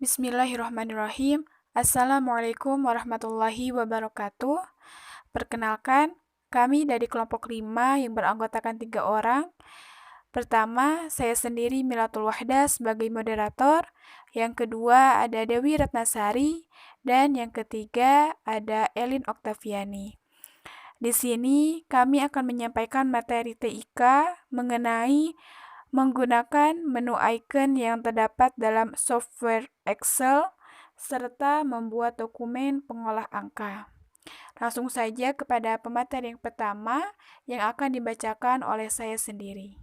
Bismillahirrahmanirrahim. Assalamualaikum warahmatullahi wabarakatuh. Perkenalkan, kami dari kelompok 5 yang beranggotakan 3 orang. Pertama, saya sendiri Milatul Wahda sebagai moderator. Yang kedua ada Dewi Ratnasari. Dan yang ketiga ada Elin Oktaviani. Di sini kami akan menyampaikan materi TIK mengenai menggunakan menu icon yang terdapat dalam software Excel, serta membuat dokumen pengolah angka. Langsung saja kepada pemateri yang pertama yang akan dibacakan oleh saya sendiri.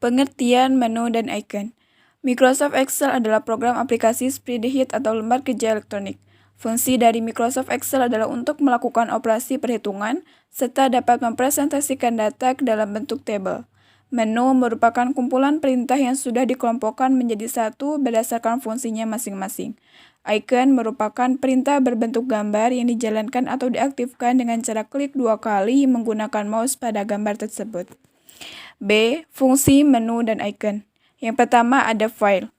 Pengertian menu dan icon. Microsoft Excel adalah program aplikasi spreadsheet atau lembar kerja elektronik. Fungsi dari Microsoft Excel adalah untuk melakukan operasi perhitungan serta dapat mempresentasikan data ke dalam bentuk tabel. Menu merupakan kumpulan perintah yang sudah dikelompokkan menjadi satu berdasarkan fungsinya masing-masing. Icon merupakan perintah berbentuk gambar yang dijalankan atau diaktifkan dengan cara klik 2 kali menggunakan mouse pada gambar tersebut. B. Fungsi menu dan icon. Yang pertama ada file.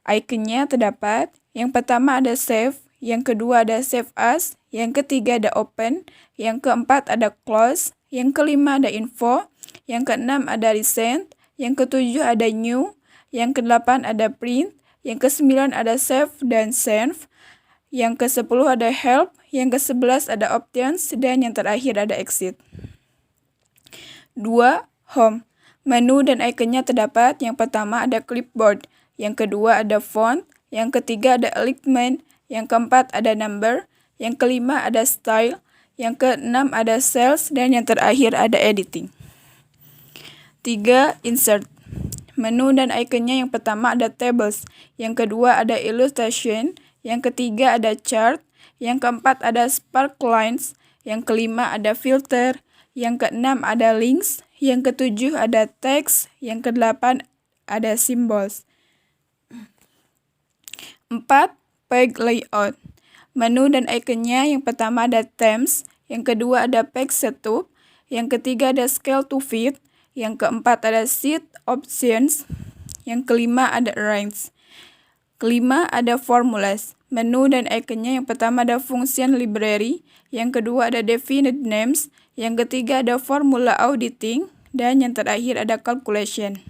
Iconnya terdapat, yang pertama ada save, yang kedua ada save as, yang ketiga ada open, yang keempat ada close, yang kelima ada info, yang keenam ada recent, yang ketujuh ada new, yang kedelapan ada print, yang kesembilan ada save dan save, yang kesepuluh ada help, yang kesebelas ada options, dan yang terakhir ada exit. 2. Home. Menu dan ikonnya terdapat, yang pertama ada clipboard, yang kedua ada font, yang ketiga ada alignment, yang keempat ada number, yang kelima ada style, yang keenam ada cells, dan yang terakhir ada editing. 3. Insert. Menu dan ikonnya yang pertama ada tables, yang kedua ada illustration, yang ketiga ada chart, yang keempat ada spark lines, yang kelima ada filter, yang keenam ada links, yang ketujuh ada text, yang kedelapan ada symbols. 4. Page layout. Menu dan ikonnya yang pertama ada themes, yang kedua ada page setup, yang ketiga ada scale to fit, yang keempat ada sheet options, yang kelima ada arrange. Kelima ada formulas. Menu dan ikonnya yang pertama ada function library, yang kedua ada definite names, yang ketiga ada formula auditing, dan yang terakhir ada calculation.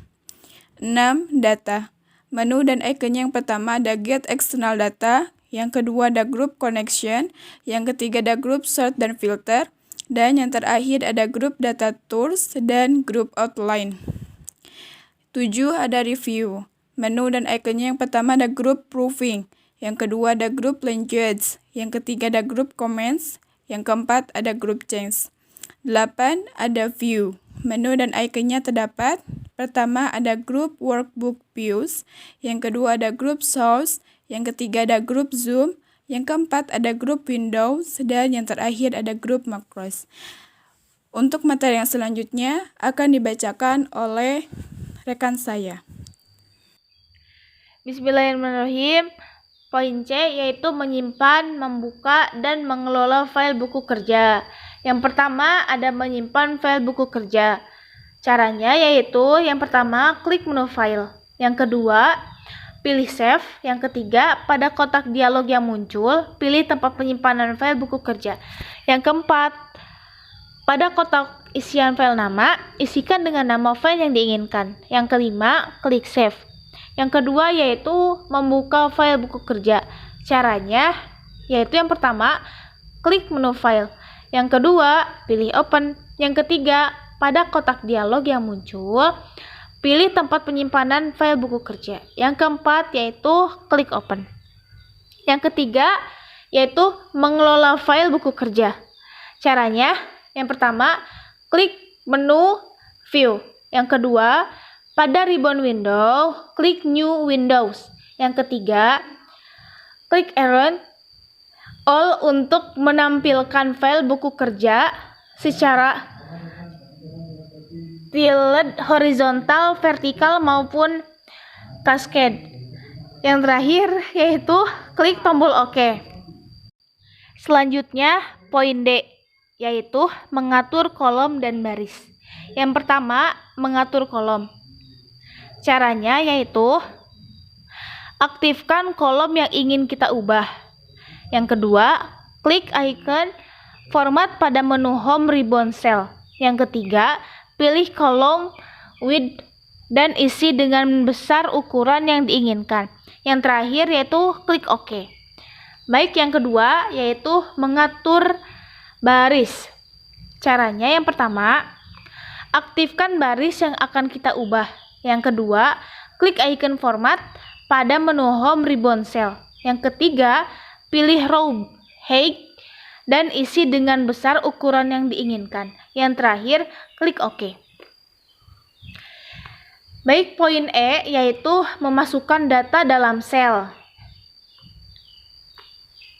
6. Data. Menu dan ikonnya yang pertama ada get external data, yang kedua ada group connection, yang ketiga ada group sort dan filter, dan yang terakhir ada group data tools dan group outline. 7. Ada review. Menu dan ikonnya yang pertama ada group proofing, yang kedua ada group language, yang ketiga ada group comments, yang keempat ada group change. 8. Ada view. Menu dan ikonnya terdapat, pertama ada group workbook views, yang kedua ada group source, yang ketiga ada group zoom, yang keempat ada group windows, dan yang terakhir ada group macros. Untuk materi yang selanjutnya akan dibacakan oleh rekan saya. Bismillahirrahmanirrahim. Poin C yaitu menyimpan, membuka, dan mengelola file buku kerja. Yang pertama ada menyimpan file buku kerja. Caranya yaitu yang pertama klik menu file. Yang kedua pilih save. Yang ketiga pada kotak dialog yang muncul pilih tempat penyimpanan file buku kerja. Yang keempat pada kotak isian file nama isikan dengan nama file yang diinginkan. Yang kelima klik save. Yang kedua yaitu membuka file buku kerja. Caranya yaitu yang pertama klik menu file. Yang kedua pilih open. Yang ketiga pada kotak dialog yang muncul pilih tempat penyimpanan file buku kerja. Yang keempat yaitu klik open. Yang ketiga yaitu mengelola file buku kerja. Caranya yang pertama klik menu view. Yang kedua pada ribbon window klik new windows. Yang ketiga klik around all untuk menampilkan file buku kerja secara tiled, horizontal, vertikal maupun cascade. Yang terakhir yaitu klik tombol OK. Selanjutnya poin D yaitu mengatur kolom dan baris. Yang pertama mengatur kolom. Caranya yaitu aktifkan kolom yang ingin kita ubah. Yang kedua, klik icon format pada menu home ribbon cell. Yang ketiga, pilih kolom width dan isi dengan besar ukuran yang diinginkan. Yang terakhir yaitu klik OK. Baik, yang kedua yaitu mengatur baris. Caranya yang pertama, aktifkan baris yang akan kita ubah. Yang kedua, klik icon format pada menu home ribbon cell. Yang ketiga, pilih row height dan isi dengan besar ukuran yang diinginkan. Yang terakhir, klik OK. Baik, poin E yaitu memasukkan data dalam sel.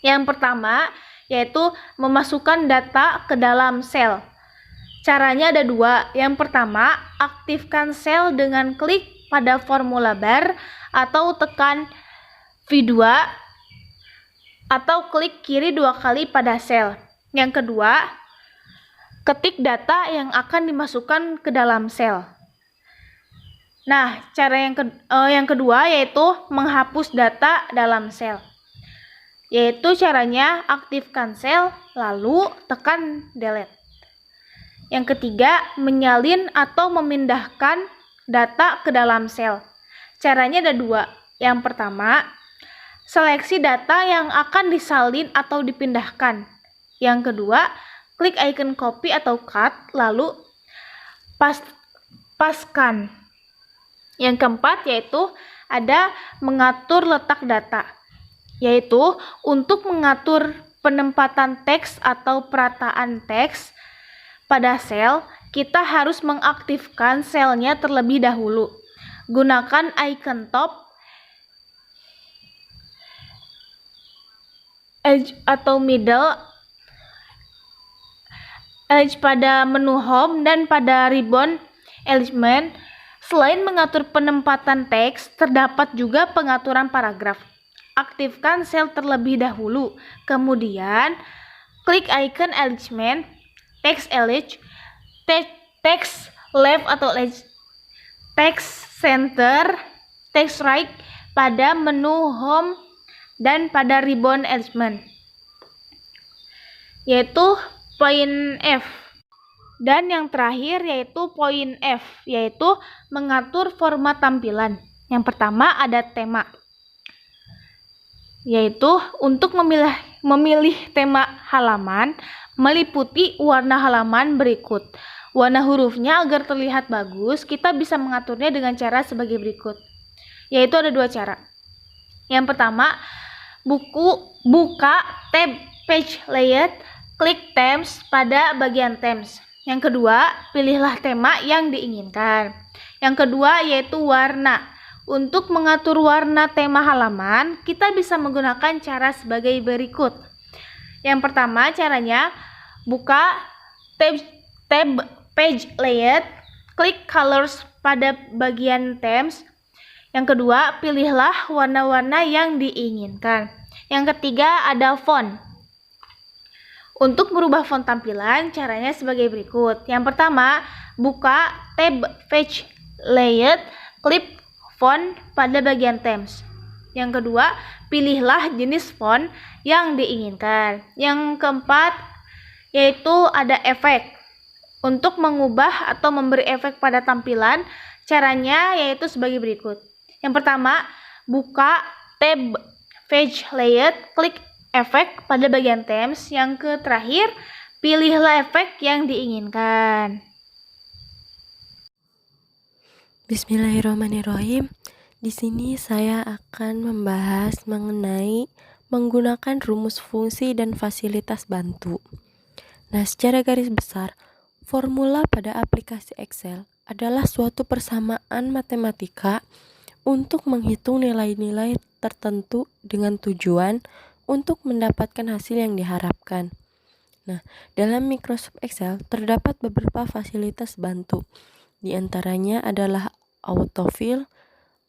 Yang pertama yaitu memasukkan data ke dalam sel. Caranya ada dua. Yang pertama, aktifkan sel dengan klik pada formula bar atau tekan V2 atau klik kiri 2 kali pada sel. Yang kedua, ketik data yang akan dimasukkan ke dalam sel. Nah, cara yang kedua yaitu menghapus data dalam sel. Yaitu caranya aktifkan sel lalu tekan delete. Yang ketiga, menyalin atau memindahkan data ke dalam sel. Caranya ada dua. Yang pertama, seleksi data yang akan disalin atau dipindahkan. Yang kedua, klik icon copy atau cut lalu paskan. Yang keempat yaitu ada mengatur letak data, yaitu untuk mengatur penempatan teks atau perataan teks pada sel, kita harus mengaktifkan selnya terlebih dahulu. Gunakan icon top, edge atau middle, edge pada menu home dan pada ribbon element. Selain mengatur penempatan teks, terdapat juga pengaturan paragraf. Aktifkan sel terlebih dahulu, kemudian klik icon alignment, text elect, text left atau text center, text right pada menu home dan pada ribbon element, yaitu poin F. Dan yang terakhir yaitu poin F, yaitu mengatur format tampilan. Yang pertama ada tema, yaitu untuk memilih tema halaman meliputi warna halaman berikut. Warna hurufnya agar terlihat bagus, kita bisa mengaturnya dengan cara sebagai berikut. Yaitu ada dua cara. Yang pertama, buka tab page layout, klik themes pada bagian themes. Yang kedua, pilihlah tema yang diinginkan. Yang kedua yaitu warna. Untuk mengatur warna tema halaman, kita bisa menggunakan cara sebagai berikut. Yang pertama caranya, buka tab page layout, klik colors pada bagian themes. Yang kedua, pilihlah warna-warna yang diinginkan. Yang ketiga ada font. Untuk merubah font tampilan, caranya sebagai berikut. Yang pertama, buka tab page layout, klik font pada bagian themes. Yang kedua, pilihlah jenis font yang diinginkan. Yang keempat, yaitu ada efek. Untuk mengubah atau memberi efek pada tampilan, caranya yaitu sebagai berikut. Yang pertama, buka tab page layout, klik efek pada bagian themes. Yang terakhir, pilihlah efek yang diinginkan. Bismillahirrahmanirrahim. Di sini saya akan membahas mengenai menggunakan rumus fungsi dan fasilitas bantu. Nah, secara garis besar, formula pada aplikasi Excel adalah suatu persamaan matematika untuk menghitung nilai-nilai tertentu dengan tujuan untuk mendapatkan hasil yang diharapkan. Nah, dalam Microsoft Excel terdapat beberapa fasilitas bantu. Di antaranya adalah autofill,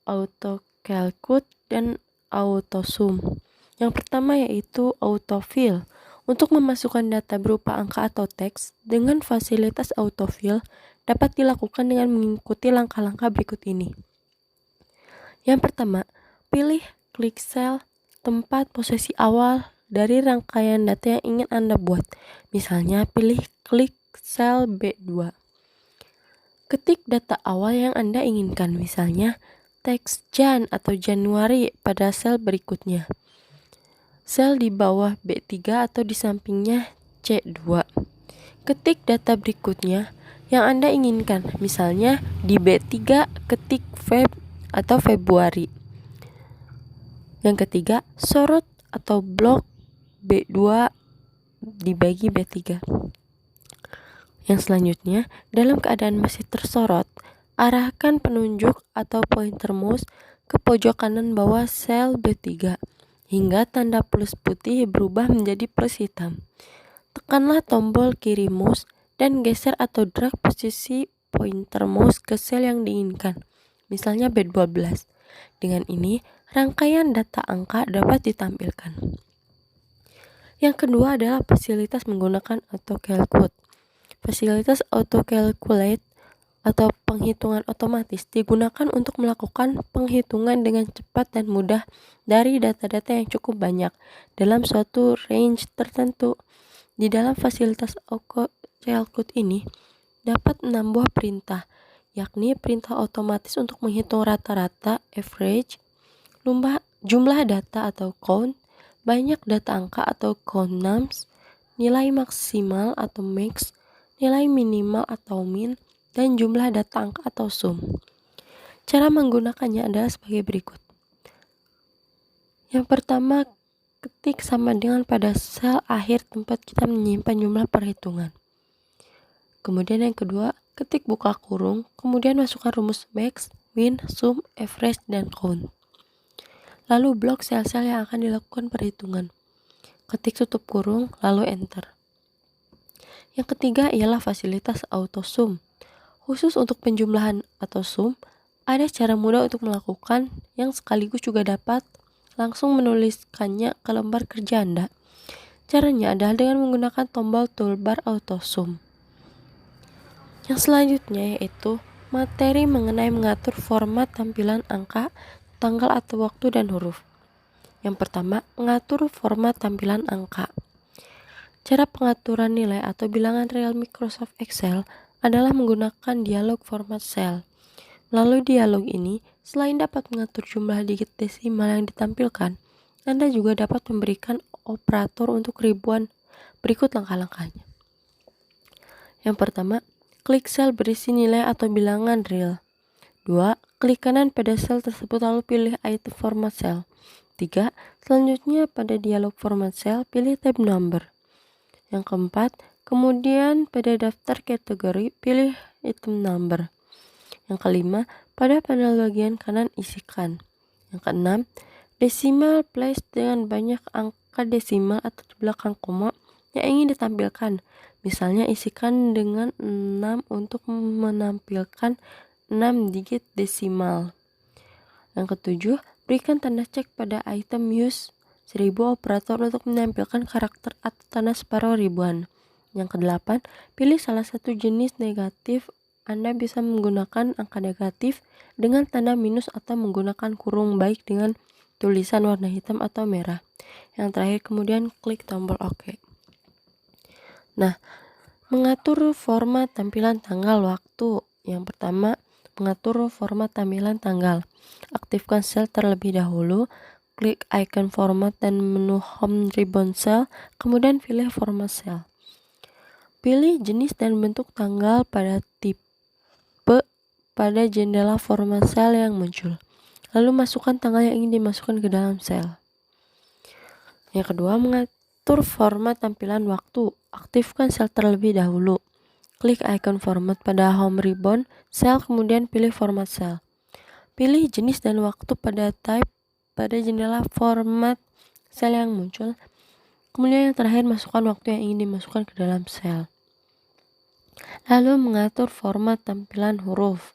autocalculate, dan autosum. Yang pertama yaitu autofill. Untuk memasukkan data berupa angka atau teks dengan fasilitas autofill dapat dilakukan dengan mengikuti langkah-langkah berikut ini. Yang pertama, pilih klik sel tempat posisi awal dari rangkaian data yang ingin Anda buat. Misalnya klik sel B2. Ketik data awal yang Anda inginkan, misalnya teks Jan atau Januari pada sel berikutnya. Sel di bawah B3 atau di sampingnya C2. Ketik data berikutnya yang Anda inginkan, misalnya di B3 ketik Feb atau Februari. Yang ketiga, sorot atau blok B2 dibagi B3. Yang selanjutnya, dalam keadaan masih tersorot, arahkan penunjuk atau pointer mouse ke pojok kanan bawah sel B3 hingga tanda plus putih berubah menjadi plus hitam. Tekanlah tombol kiri mouse dan geser atau drag posisi pointer mouse ke sel yang diinginkan, misalnya B12. Dengan ini, rangkaian data angka dapat ditampilkan. Yang kedua adalah fasilitas menggunakan AutoCalculate. Fasilitas AutoCalculate atau penghitungan otomatis digunakan untuk melakukan penghitungan dengan cepat dan mudah dari data-data yang cukup banyak dalam suatu range tertentu. Di dalam fasilitas AutoCalculate ini dapat 6 buah perintah, yakni perintah otomatis untuk menghitung rata-rata average, jumlah data atau count, banyak data angka atau count nums, nilai maksimal atau max, nilai minimal atau min, dan jumlah data angka atau sum. Cara menggunakannya adalah sebagai berikut. Yang pertama, ketik sama dengan pada sel akhir tempat kita menyimpan jumlah perhitungan. Kemudian yang kedua, ketik buka kurung, kemudian masukkan rumus max, min, sum, average, dan count. Lalu blok sel-sel yang akan dilakukan perhitungan. Ketik tutup kurung, lalu enter. Yang ketiga ialah fasilitas auto sum. Khusus untuk penjumlahan atau sum, ada cara mudah untuk melakukan yang sekaligus juga dapat langsung menuliskannya ke lembar kerja Anda. Caranya adalah dengan menggunakan tombol toolbar auto sum. Yang selanjutnya yaitu materi mengenai mengatur format tampilan angka, tanggal atau waktu, dan huruf. Yang pertama, mengatur format tampilan angka. Cara pengaturan nilai atau bilangan real Microsoft Excel adalah menggunakan dialog format cell. Melalui dialog ini, selain dapat mengatur jumlah digit desimal yang ditampilkan, Anda juga dapat memberikan operator untuk ribuan. Berikut langkah-langkahnya. Yang pertama, klik sel berisi nilai atau bilangan real. 2. Klik kanan pada sel tersebut lalu pilih item format cell. 3. Selanjutnya pada dialog format cell, pilih tab number. Yang keempat, kemudian pada daftar kategori, pilih item number. Yang kelima, pada panel bagian kanan isikan. Yang keenam, decimal place dengan banyak angka desimal atau di belakang koma yang ingin ditampilkan. Misalnya isikan dengan 6 untuk menampilkan 6 digit desimal. Yang ketujuh, berikan tanda cek pada item use 1000 operator untuk menampilkan karakter atau tanda separuh ribuan. Yang kedelapan, pilih salah satu jenis negatif. Anda bisa menggunakan angka negatif dengan tanda minus atau menggunakan kurung baik dengan tulisan warna hitam atau merah. Yang terakhir kemudian klik tombol OK. Nah, mengatur format tampilan tanggal waktu. Yang pertama, mengatur format tampilan tanggal. Aktifkan sel terlebih dahulu, klik icon format dan menu home ribbon cell, kemudian pilih format cell. Pilih jenis dan bentuk tanggal pada tipe pada jendela format sel yang muncul. Lalu masukkan tanggal yang ingin dimasukkan ke dalam sel. Yang kedua, mengatur format tampilan waktu. Aktifkan sel terlebih dahulu. Klik icon format pada home ribbon cell, kemudian pilih format sel. Pilih jenis dan waktu pada type pada jendela format sel yang muncul. Kemudian yang terakhir, masukkan waktu yang ingin dimasukkan ke dalam sel. Lalu mengatur format tampilan huruf.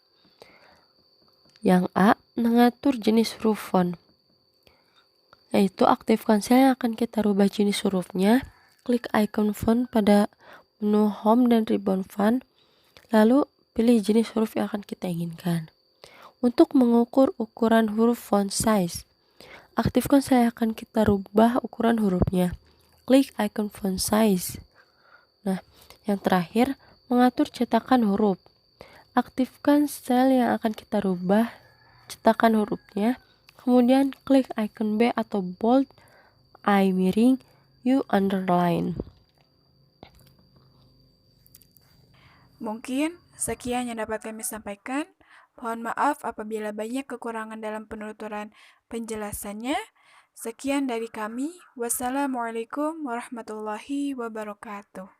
Yang A, mengatur jenis huruf font. Yaitu aktifkan sel yang akan kita rubah jenis hurufnya. Klik icon font pada menu home dan ribbon font. Lalu pilih jenis huruf yang akan kita inginkan. Untuk mengukur ukuran huruf font size, Aktifkan sel yang akan kita rubah ukuran hurufnya. Klik icon font size. Nah, yang terakhir, mengatur cetakan huruf. Aktifkan sel yang akan kita rubah cetakan hurufnya. Kemudian klik icon B atau bold, I miring, U underline. Mungkin sekian yang dapat kami sampaikan. Mohon maaf apabila banyak kekurangan dalam penuturan penjelasannya. Sekian dari kami. Wassalamualaikum warahmatullahi wabarakatuh.